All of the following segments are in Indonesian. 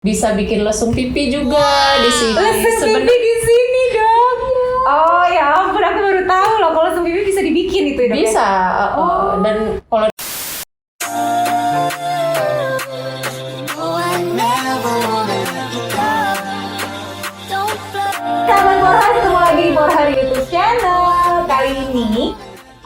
Bisa bikin lesung pipi juga di sini. Lesung pipi di sini dong. Oh ya ampun, aku baru tahu loh kalau lesung pipi bisa dibikin itu ya, Dok, ya? Bisa. Dan kalau Sahabat Porhar, ketemu lagi di Porhar YouTube channel. Kali ini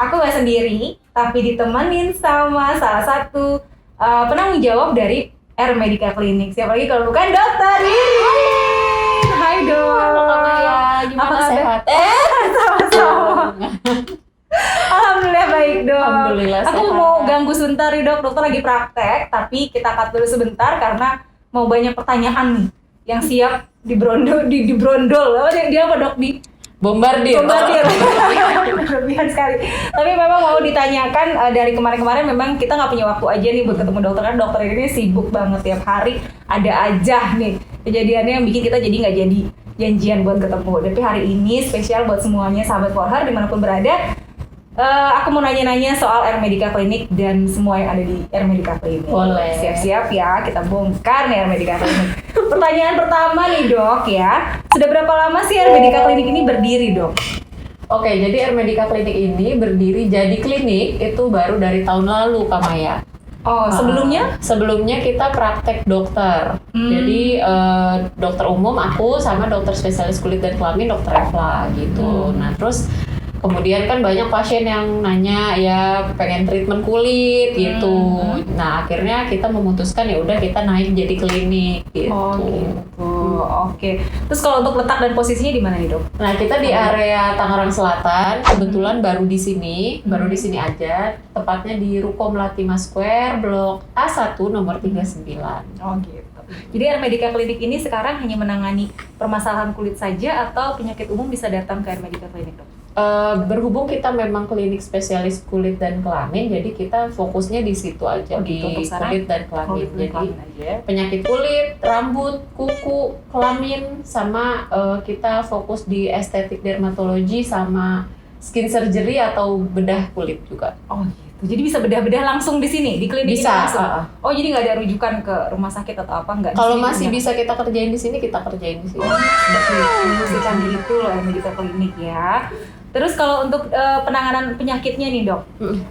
aku gak sendiri, tapi ditemenin sama salah satu penanggung jawab dari R Medica Clinic. Siapa lagi kalau bukan Dokter Ririn. Hai Dok. gimana Apa sehat? Sama-sama. Alhamdulillah baik Dok. Alhamdulillah Aku sehat. mau ganggu sebentar nih Dok. Dokter lagi praktek, tapi kita cut dulu sebentar karena mau banyak pertanyaan nih yang siap dibrondol. Dia apa Dok? Bombardir. Berlebihan sekali. Tapi memang mau ditanyakan dari kemarin-kemarin memang kita nggak punya waktu aja nih buat ketemu dokter, kan dokter ini sibuk banget tiap hari ada aja nih kejadiannya yang bikin kita jadi nggak jadi janjian buat ketemu. Tapi hari ini spesial buat semuanya sahabat Porhar dimanapun berada. Aku mau nanya-nanya soal R Medica Clinic dan semua yang ada di R Medica Clinic. Boleh. Siap-siap ya, kita bongkar nih R Medica Clinic. Pertanyaan pertama nih Dok ya, sudah berapa lama sih R Medica Clinic ini berdiri Dok? Oke, jadi R Medica Clinic ini berdiri jadi klinik itu baru dari tahun lalu, Kak Maya. Oh, sebelumnya? Sebelumnya kita praktek dokter. Jadi dokter umum aku sama dokter spesialis kulit dan kelamin dokter Evla gitu. Nah, terus kemudian kan banyak pasien yang nanya ya pengen treatment kulit gitu. Nah, akhirnya kita memutuskan ya udah kita naik jadi klinik gitu. Oh gitu. Oke. Terus kalau untuk letak dan posisinya di mana nih, Dok? Nah, kita di area Tangerang Selatan, kebetulan baru di sini aja, tepatnya di Ruko Melatima Square, Blok A1 nomor 39. Oh gitu. Jadi R Medica Clinic ini sekarang hanya menangani permasalahan kulit saja atau penyakit umum bisa datang ke R Medica Clinic, Dok? Berhubung kita memang klinik spesialis kulit dan kelamin, jadi kita fokusnya di situ aja, Oh, gitu, di untuk sekarang kulit dan kelamin. kulit dan Jadi kelamin aja. penyakit kulit, rambut, kuku, kelamin, sama kita fokus di estetik dermatologi sama skin surgery atau bedah kulit juga. Oh gitu. Jadi bisa bedah-bedah langsung di sini, di klinik Bisa, ini langsung. Oh, jadi nggak ada rujukan ke rumah sakit atau apa nggak? di Kalau sini masih punya? bisa kita kerjain di sini, kita kerjain di sini. Masih canggih itu loh R Medica Clinic ya. Terus kalau untuk penanganan penyakitnya nih Dok,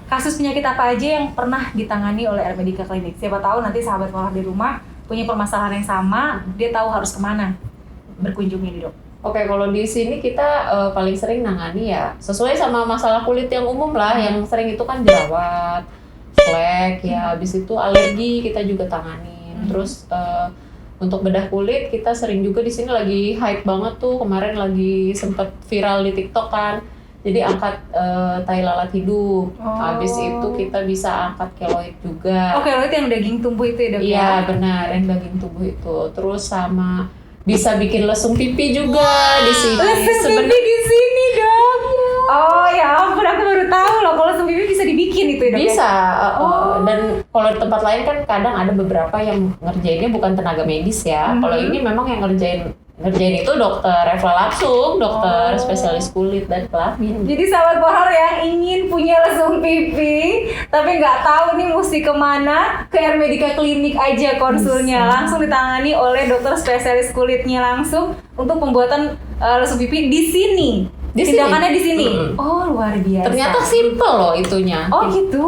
kasus penyakit apa aja yang pernah ditangani oleh R Medica Clinic? Siapa tahu nanti sahabat Porhar di rumah punya permasalahan yang sama, dia tahu harus kemana berkunjungnya nih Dok. Oke, kalau di sini kita paling sering nangani ya sesuai sama masalah kulit yang umum lah, yang sering itu kan jerawat, flek, ya habis itu alergi kita juga tanganin. Terus untuk bedah kulit kita sering juga di sini lagi hype banget tuh, kemarin lagi sempet viral di TikTok kan. Jadi angkat tai lalat hidup. Habis itu kita bisa angkat keloid juga. Oh, keloid yang daging tumbuh itu ya Dok? Iya benar, yang daging tubuh itu. Terus sama bisa bikin lesung pipi juga di sini. Lesung pipi di sini Dok. Oh ya ampun, aku baru tahu loh kalau lesung pipi bisa dibikin itu ya Dok? Bisa. Dan kalau di tempat lain kan kadang ada beberapa yang ngerjainnya bukan tenaga medis ya. Kalau ini memang yang ngerjain itu dokter Evla langsung, dokter spesialis kulit dan kelamin. Jadi sahabat Porhar yang ingin punya lesung pipi tapi nggak tahu nih mesti kemana, ke R Medica Clinic aja konsulnya. Langsung ditangani oleh dokter spesialis kulitnya langsung untuk pembuatan lesung pipi di sini. Di Tindakannya sini. di sini. Oh luar biasa. Ternyata simple loh itunya. Oh gitu.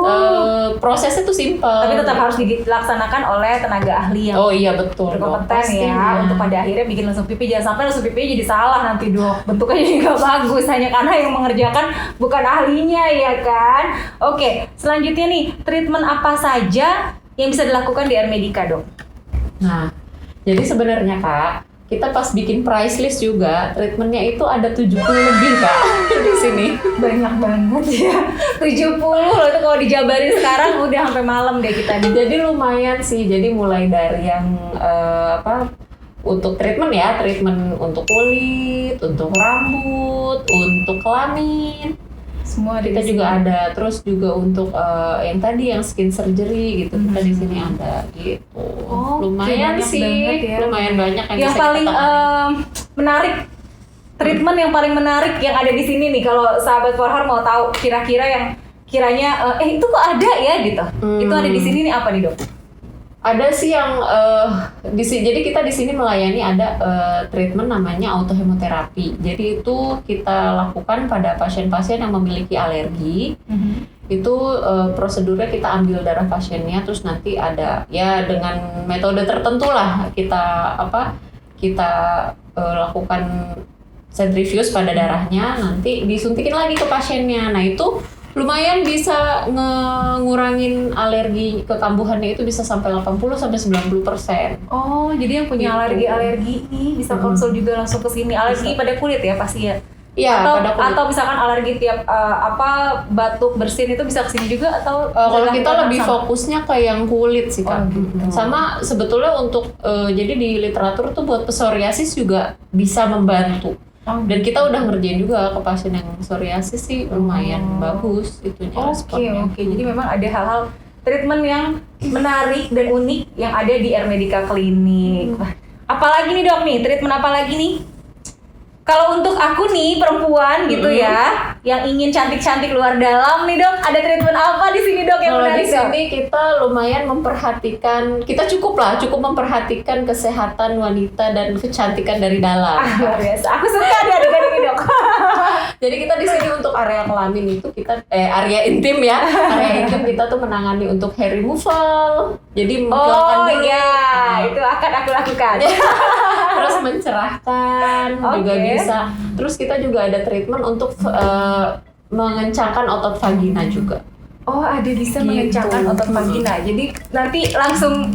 Prosesnya tuh simple. Tapi tetap harus dilaksanakan oleh tenaga ahli yang Oh iya betul. berkompeten Pastinya. ya, untuk pada akhirnya bikin lesung pipi. Jangan sampai lesung pipi jadi salah nanti Dok, bentuknya jadi nggak bagus hanya karena yang mengerjakan bukan ahlinya ya kan. Oke, selanjutnya nih, treatment apa saja yang bisa dilakukan di R Medica Dok? Nah, jadi sebenarnya Kak, kita pas bikin price list juga, treatmentnya itu ada 70 lebih Kak di sini. Banyak banget ya, 70 loh itu kalau dijabarin sekarang udah sampai malam deh kita nih. Jadi lumayan sih, jadi mulai dari yang untuk treatment ya, treatment untuk kulit, untuk rambut, untuk kelamin, Semua kita juga ada. Terus juga untuk yang tadi yang skin surgery gitu, kita di sini ada gitu. Oh, Lumayan banyak sih, banget ya. lumayan banyak yang Yang bisa paling kita tangani. menarik, treatment yang paling menarik yang ada di sini nih, kalau sahabat Porhar mau tahu kira-kira yang kiranya itu kok ada ya gitu. Itu ada di sini nih apa nih Dok? Ada sih yang jadi kita di sini melayani ada treatment namanya autohemoterapi. Jadi itu kita lakukan pada pasien-pasien yang memiliki alergi. Itu prosedurnya kita ambil darah pasiennya, terus nanti ada ya dengan metode tertentu lah kita lakukan sentrifuge pada darahnya, nanti disuntikin lagi ke pasiennya. Nah itu lumayan bisa ngurangin alergi kekambuhannya, itu bisa sampai 80-90%. Oh, jadi yang punya Gitu. alergi ini bisa konsul juga langsung ke sini. Alergi pada kulit ya pasti ya. Iya, pada kulit. Atau misalkan alergi tiap batuk bersin itu bisa ke sini juga atau Kalau kita dilakukan lebih sama? fokusnya ke yang kulit sih Kak. Oh, gitu. Sama sebetulnya untuk jadi di literatur tuh buat psoriasis juga bisa membantu. Dan kita udah ngerjain juga ke pasien yang psoriasis sih lumayan bagus itunya responnya. Oke. Jadi memang ada hal-hal treatment yang menarik dan unik yang ada di Air Medica Clinic. Wah, apalagi nih dok nih, treatment apa lagi nih? Kalau untuk aku nih perempuan gitu ya, yang ingin cantik-cantik luar dalam nih dok, ada treatment apa di sini dok yang Kalau menarik di sini kita lumayan memperhatikan, kita cukup memperhatikan kesehatan wanita dan kecantikan dari dalam. Luar biasa. Aku suka di adegan ini dok. Jadi kita di sini untuk area kelamin itu kita area intim ya, area intim kita tuh menangani untuk hair removal. Jadi menghilangkan Oh dulu. iya, itu akan aku lakukan. Terus mencerahkan juga Oke. bisa. Terus kita juga ada treatment untuk mengencangkan otot vagina juga. Oh, ada bisa Gitu. mengencangkan otot vagina. Jadi nanti langsung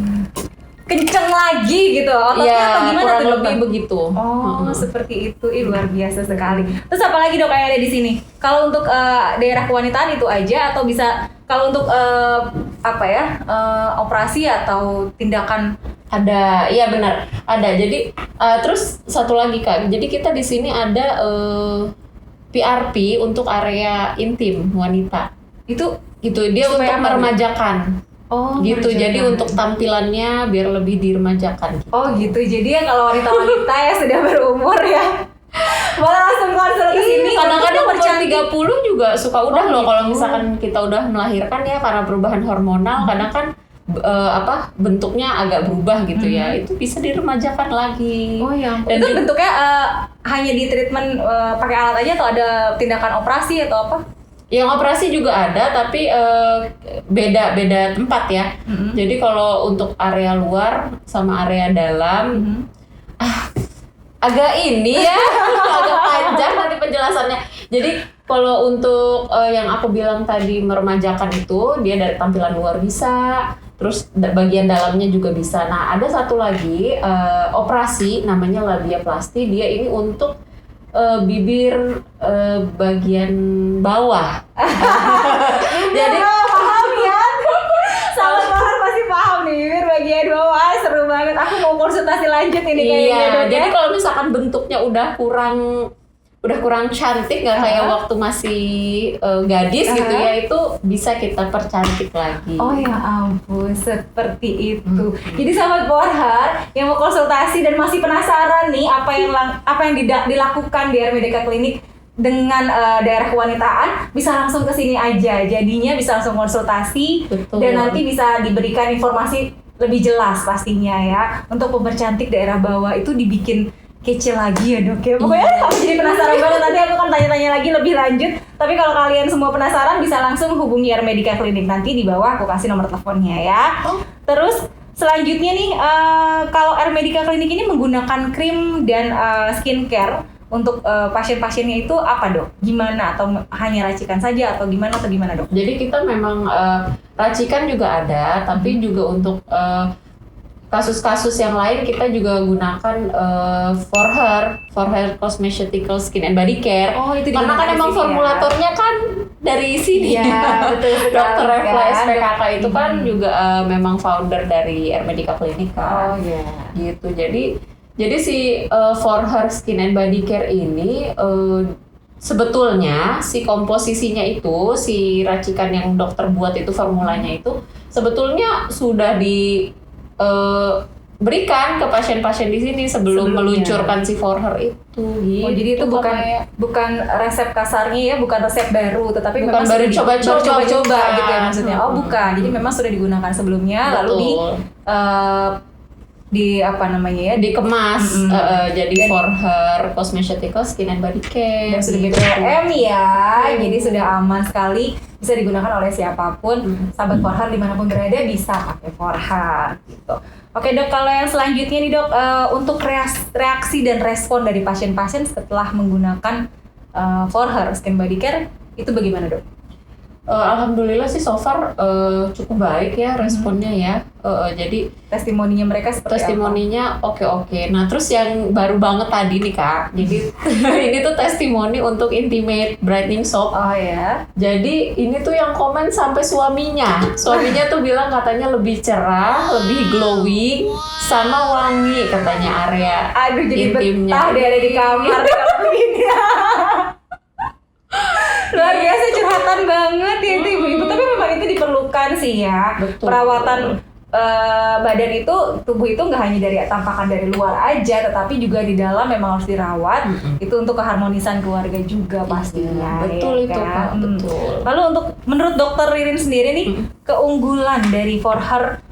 kenceng lagi gitu ototnya Iya, atau gimana kurang tuh lebih dokter? begitu. Oh, seperti itu. Luar biasa sekali. Terus apa lagi dok yang ada di sini? Kalau untuk daerah kewanitaan itu aja atau bisa kalau untuk operasi atau tindakan Ada, iya benar, ada. Jadi terus satu lagi Kak, jadi kita di sini ada PRP untuk area intim wanita. itu Gitu, dia Supaya untuk apa, meremajakan. Gitu, jadi untuk tampilannya biar lebih diremajakan. Oh gitu. Jadi ya kalau wanita-wanita ya sudah berumur ya boleh langsung konsul ke sini. Kadang-kadang untuk umur mempercantik. 30 juga suka udah Oh, loh kalau gitu. misalkan kita udah melahirkan ya karena perubahan hormonal, kadang kan bentuknya agak berubah gitu ya. Itu bisa diremajakan lagi. Oh ya, Dan itu juga- bentuknya hanya di treatment pakai alat aja atau ada tindakan operasi atau apa? Yang operasi juga ada, tapi beda tempat ya. Jadi kalau untuk area luar sama area dalam agak ini ya, agak panjang nanti penjelasannya. Jadi kalau untuk yang aku bilang tadi meremajakan itu, dia dari tampilan luar bisa, terus bagian dalamnya juga bisa. Nah ada satu lagi operasi namanya labiaplasti, dia ini untuk bibir bagian bawah. Jadi paham ya. Salah paham pasti paham nih bibir bagian bawah. Seru banget. Aku mau konsultasi lanjut ini kayaknya iya, dok ya. jadi kalau misalkan bentuknya udah kurang cantik, nggak kayak waktu masih gadis gitu ya, itu bisa kita percantik lagi. Oh ya ampun, seperti itu. Jadi sahabat Borhar yang mau konsultasi dan masih penasaran nih apa yang dilakukan di Air Medica Clinic dengan daerah kewanitaan, bisa langsung ke sini aja. Jadinya bisa langsung konsultasi. Betul. Dan nanti bisa diberikan informasi lebih jelas pastinya ya. Untuk mempercantik daerah bawah itu dibikin kece lagi ya dok ya. Pokoknya aku jadi penasaran banget, nanti aku akan tanya-tanya lagi lebih lanjut. Tapi kalau kalian semua penasaran bisa langsung hubungi Air Medica Clinic, nanti di bawah aku kasih nomor teleponnya ya. Terus selanjutnya nih kalau Air Medica Clinic ini menggunakan krim dan skincare untuk pasien-pasiennya itu apa dok? Gimana, atau hanya racikan saja atau gimana dok? Jadi kita memang racikan juga ada, tapi juga untuk kasus-kasus yang lain kita juga gunakan for her cosmeceutical skin and body care. Oh, itu karena kan digunakan emang di sini ya? formulatornya kan dari sini. Iya, betul sekali, Dr. Refla kan? SPKK itu kan juga memang founder dari Air Medica Clinic kan. iya. Gitu. Jadi si for her skin and body care ini sebetulnya si komposisinya itu, si racikan yang dokter buat itu, formulanya itu sebetulnya sudah berikan ke pasien-pasien di sini sebelum Sebelumnya. meluncurkan si For Her itu. Gitu. Oh, jadi itu bukan resep kasarnya ya, bukan resep baru, tetapi Bukan memang baru sudah coba-coba, gitu ya bukan. maksudnya. Oh, bukan. Jadi memang sudah digunakan sebelumnya, lalu di apa namanya ya, dikemas jadi For Her Cosmeceutical Skin and Body Care dan sudah gitu. BPOM ya, jadi sudah aman sekali, bisa digunakan oleh siapapun. Sahabat For Her dimanapun berada bisa pakai For Her gitu. Oke dok, kalau yang selanjutnya nih dok, untuk reaksi dan respon dari pasien-pasien setelah menggunakan For Her Skin Body Care itu bagaimana dok? Alhamdulillah sih so far cukup baik ya responnya ya. Jadi Testimoninya mereka seperti testimoninya oke. Nah terus yang baru banget tadi nih kak, jadi ini tuh testimoni untuk Intimate Brightening Soap. apa? Oh ya. Jadi ini tuh yang komen sampai suaminya tuh bilang katanya lebih cerah, lebih glowing, sama wangi katanya area Aduh, jadi intimnya. betah deh ada di kamar kalau begini. Luar biasa, curhatan banget ya itu ibu-ibu, tapi memang itu diperlukan sih ya. Betul. Perawatan badan itu, tubuh itu nggak hanya dari tampakan dari luar aja, tetapi juga di dalam memang harus dirawat. Itu untuk keharmonisan keluarga juga pastinya. Betul ya itu kan? kak, betul. Lalu untuk menurut dokter Ririn sendiri nih, keunggulan dari For Her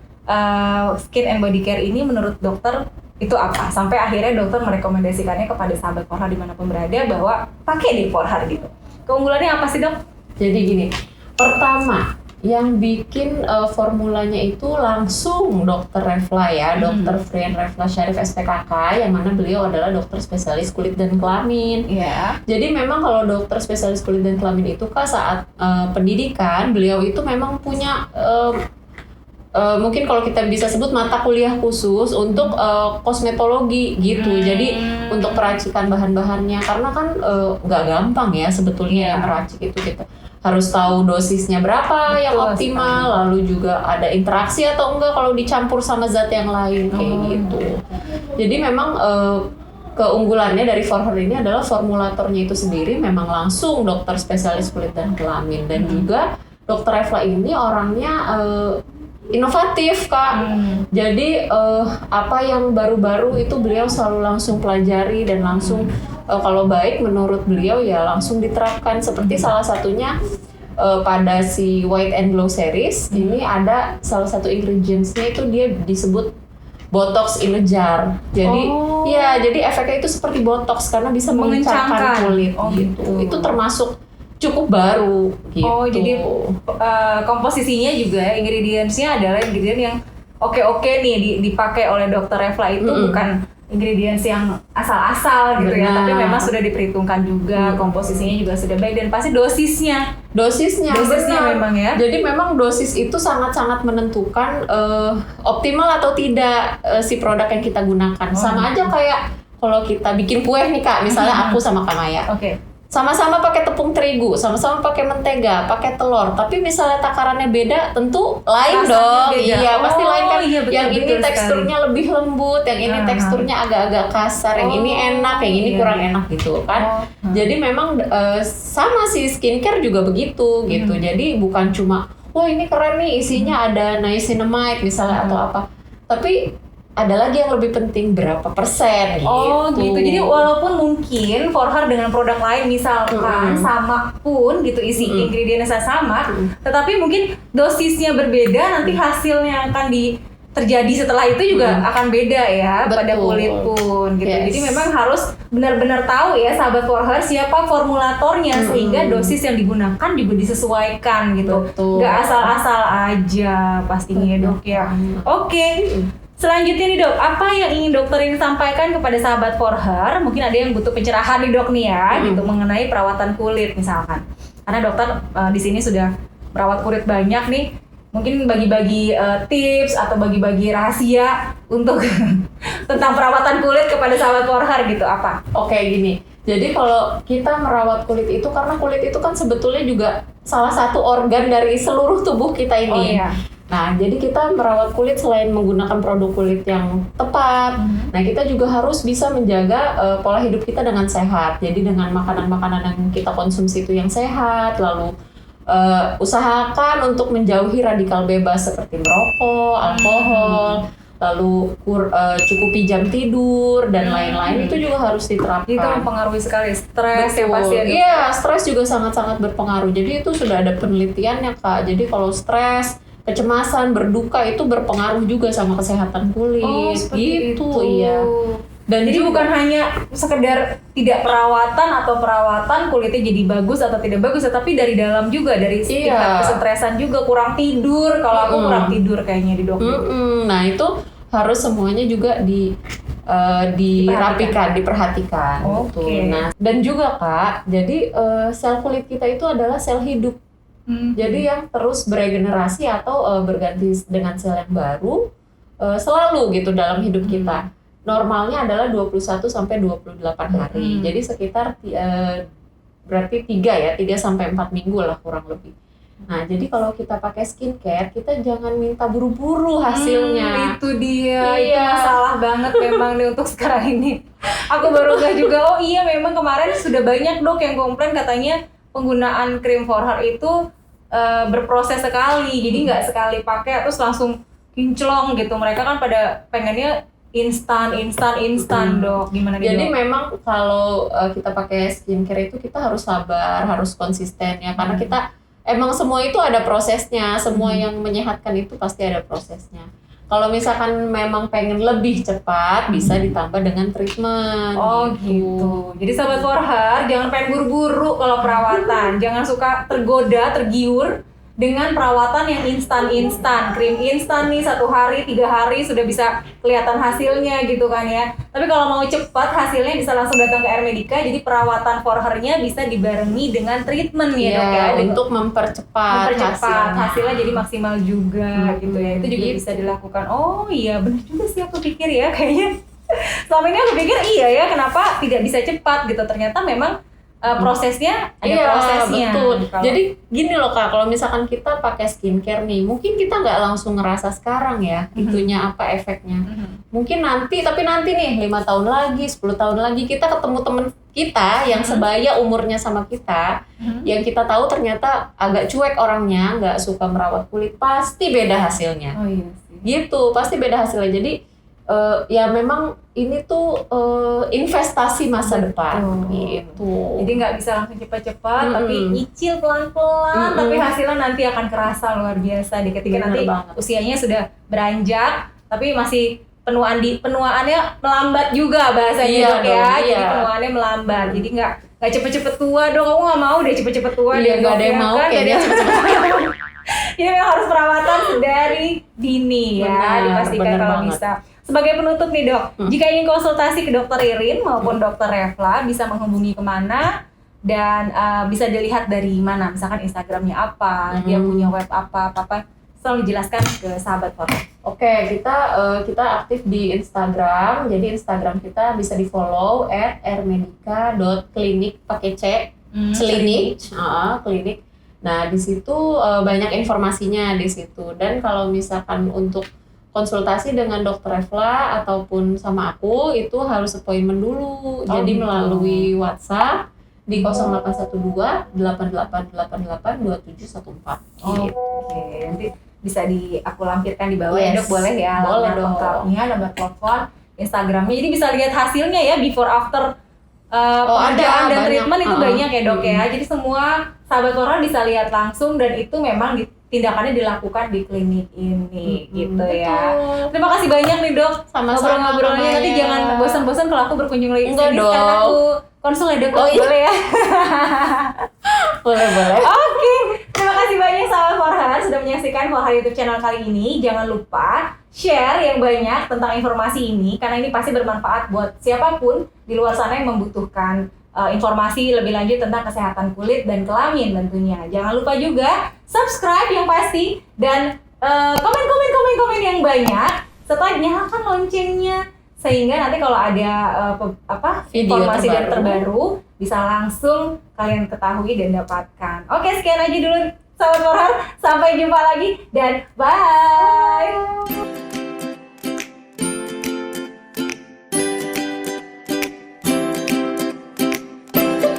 Skin and Body Care ini menurut dokter itu apa? Sampai akhirnya dokter merekomendasikannya kepada sahabat For Her dimanapun berada bahwa pakai di For Her gitu. Keunggulannya apa sih dok? Jadi gini, pertama yang bikin formulanya itu langsung dokter Refla ya, dokter Frian Refla Syarif SPKK, yang mana beliau adalah dokter spesialis kulit dan kelamin. Iya. Jadi memang kalau dokter spesialis kulit dan kelamin itu kak saat pendidikan beliau itu memang punya mungkin kalau kita bisa sebut mata kuliah khusus untuk kosmetologi gitu. Jadi untuk peracikan bahan-bahannya, karena kan nggak gampang ya sebetulnya yang meracik itu, kita harus tahu dosisnya berapa yang optimal, lalu juga ada interaksi atau enggak kalau dicampur sama zat yang lain kayak gitu. Jadi memang keunggulannya dari For Her ini adalah formulatornya itu sendiri memang langsung dokter spesialis kulit dan kelamin, dan juga dokter Refla ini orangnya inovatif kak. Jadi apa yang baru-baru itu beliau selalu langsung pelajari dan langsung kalau baik menurut beliau ya langsung diterapkan. Seperti salah satunya pada si White and Glow series ini ada salah satu ingredientsnya itu dia disebut botox in a jar. Jadi ya jadi efeknya itu seperti botox karena bisa mengencangkan kulit gitu. Itu termasuk cukup baru gitu. Oh, jadi komposisinya juga ingredientsnya adalah ingredient yang oke nih dipakai oleh dokter Refla itu bukan ingredients yang asal-asal gitu ya, tapi memang sudah diperhitungkan juga, komposisinya juga sudah baik, dan pasti dosisnya memang ya. Jadi memang dosis itu sangat-sangat menentukan optimal atau tidak si produk yang kita gunakan. Sama aja kayak kalau kita bikin kue nih kak, misalnya aku sama Kak Maya. Sama-sama pakai tepung terigu, sama-sama pakai mentega, pakai telur. Tapi misalnya takarannya beda, tentu lain dong. Beda. Iya, pasti lain kan. Iya, betul, yang ini teksturnya sekali. lebih lembut, yang ini teksturnya agak-agak kasar, yang ini enak, yang ini kurang enak gitu kan. Jadi memang sama sih skincare juga begitu gitu. Jadi bukan cuma, wah ini keren nih isinya ada niacinamide misalnya atau apa. Tapi ada lagi yang lebih penting, berapa persen gitu. Oh gitu, jadi walaupun mungkin For Her dengan produk lain misalkan sama pun gitu isi ingredientnya sama, tetapi mungkin dosisnya berbeda, nanti hasilnya akan terjadi setelah itu juga akan beda ya. Betul. Pada kulit pun gitu. Jadi memang harus benar-benar tahu ya sahabat For Her siapa formulatornya, sehingga dosis yang digunakan juga disesuaikan gitu. Nggak asal-asal aja pastinya dok ya. Oke. Selanjutnya nih dok, apa yang ingin dokter ini sampaikan kepada sahabat For Her? Mungkin ada yang butuh pencerahan nih dok nih ya, gitu mengenai perawatan kulit misalkan. Karena dokter di sini sudah merawat kulit banyak nih, mungkin bagi-bagi tips atau bagi-bagi rahasia untuk tentang perawatan kulit kepada sahabat For Her gitu, apa? Oke gini, jadi kalau kita merawat kulit itu, karena kulit itu kan sebetulnya juga salah satu organ dari seluruh tubuh kita ini. Nah, jadi kita merawat kulit selain menggunakan produk kulit yang tepat, nah kita juga harus bisa menjaga pola hidup kita dengan sehat. Jadi dengan makanan-makanan yang kita konsumsi itu yang sehat, lalu usahakan untuk menjauhi radikal bebas seperti merokok, alkohol, lalu cukupi jam tidur dan lain-lain itu juga harus diterapkan. Itu mempengaruhi sekali stres ya Betul. pasti ya. Iya, stres juga sangat-sangat berpengaruh. Jadi itu sudah ada penelitiannya Kak. Jadi kalau stres, kecemasan, berduka itu berpengaruh juga sama kesehatan kulit. Oh, seperti gitu, itu. iya. Dan jadi juga, bukan hanya sekedar tidak perawatan kulitnya jadi bagus atau tidak bagus, tapi dari dalam juga, dari tingkat kesetresan juga, kurang tidur. Kalau aku kurang tidur kayaknya di dokter. Nah itu harus semuanya juga diperhatikan. Okay. Nah dan juga Kak, jadi sel kulit kita itu adalah sel hidup. Jadi yang terus beregenerasi atau berganti dengan sel yang baru selalu gitu dalam hidup kita. Normalnya adalah 21 sampai 28 hari. Jadi sekitar berarti 3 sampai 4 minggu lah kurang lebih. Nah, jadi kalau kita pakai skincare, kita jangan minta buru-buru hasilnya. Itu dia, itu masalah banget memang nih untuk sekarang ini. Aku baru nggak juga, oh iya memang kemarin sudah banyak dok yang komplain katanya penggunaan krim for hair itu berproses sekali. Jadi nggak sekali pakai terus langsung kinclong gitu. Mereka kan pada pengennya instan dok. Gimana nih jadi dok? memang kalau kita pakai skincare itu kita harus sabar, harus konsisten ya, karena kita emang semua itu ada prosesnya. Semua yang menyehatkan itu pasti ada prosesnya. Kalau misalkan memang pengen lebih cepat, bisa ditambah dengan treatment. Oh gitu. Jadi sahabat for hair, jangan pengen buru-buru kalau perawatan. Jangan suka tergoda, tergiur dengan perawatan yang instan. Krim instan nih 1 hari, 3 hari sudah bisa kelihatan hasilnya gitu kan ya. Tapi kalau mau cepat hasilnya bisa langsung datang ke Airmedica. Jadi perawatan for hair-nya bisa dibarengi dengan treatment ya dok ya. Untuk mempercepat hasilnya jadi maksimal juga gitu ya. Itu juga bisa dilakukan. Oh iya benar juga sih, aku pikir ya kayaknya. Selama ini aku pikir iya ya, kenapa tidak bisa cepat gitu. Ternyata memang prosesnya ada prosesnya. Betul. Jadi gini loh Kak, kalau misalkan kita pakai skincare nih, mungkin kita nggak langsung ngerasa sekarang ya itunya apa efeknya. Mungkin nanti, tapi nanti nih 5 tahun lagi, 10 tahun lagi kita ketemu temen kita yang sebaya umurnya sama kita, yang kita tahu ternyata agak cuek orangnya, nggak suka merawat kulit, pasti beda hasilnya. Oh iya sih. Gitu, pasti beda hasilnya. Jadi ya memang ini tuh investasi masa depan gitu. Jadi nggak bisa langsung cepat-cepat, tapi nyicil pelan-pelan, tapi hasilnya nanti akan kerasa luar biasa di ketika nanti usianya sudah beranjak, tapi masih penuaannya melambat juga bahasanya dok ya. Jadi penuaannya melambat, jadi nggak cepet-cepet tua dong. Aku nggak mau deh cepet-cepet tua. Iya, nggak ada yang mau kayaknya cepet-cepet. Jadi memang harus perawatan dari dini ya, dipastikan kalau bisa. Sebagai penutup nih dok, jika ingin konsultasi ke dokter Irin maupun dokter Refla, bisa menghubungi kemana dan bisa dilihat dari mana? Misalkan Instagramnya apa, dia punya web apa, selalu dijelaskan ke sahabat for hair. Oke, kita aktif di Instagram. Jadi Instagram kita bisa di follow @airmedica.clinic pakai C, klinik. Nah di situ banyak informasinya di situ. Dan kalau misalkan untuk konsultasi dengan dokter Refla ataupun sama aku itu harus appointment dulu. Jadi melalui WhatsApp di 0812 8888 2714. Oke, nanti bisa aku lampirkan di bawah ya dok, boleh ya? Boleh dong. Kontaknya, nomor telepon, Instagramnya. Jadi bisa lihat hasilnya ya, before after pekerjaan dan treatment itu banyak ya dok ya. Jadi semua sahabat for hair bisa lihat langsung dan itu memang tindakannya dilakukan di klinik ini gitu ya. Terima kasih banyak nih dok. Sama-sama. Ngobrol-ngobrolnya nanti jangan bosan-bosan kalau aku berkunjung lagi Enggak sini dong. karena aku konsul ya dok. Boleh ya? Boleh. Oke. Terima kasih banyak sahabat for hair sudah menyaksikan for hair YouTube channel kali ini. Jangan lupa share yang banyak tentang informasi ini karena ini pasti bermanfaat buat siapapun di luar sana yang membutuhkan informasi lebih lanjut tentang kesehatan kulit dan kelamin tentunya. Jangan lupa juga subscribe yang pasti dan komen yang banyak serta nyalakan loncengnya sehingga nanti kalau ada video informasi terbaru bisa langsung kalian ketahui dan dapatkan. Oke, sekian aja dulu sahabat for hair. Sampai jumpa lagi dan bye.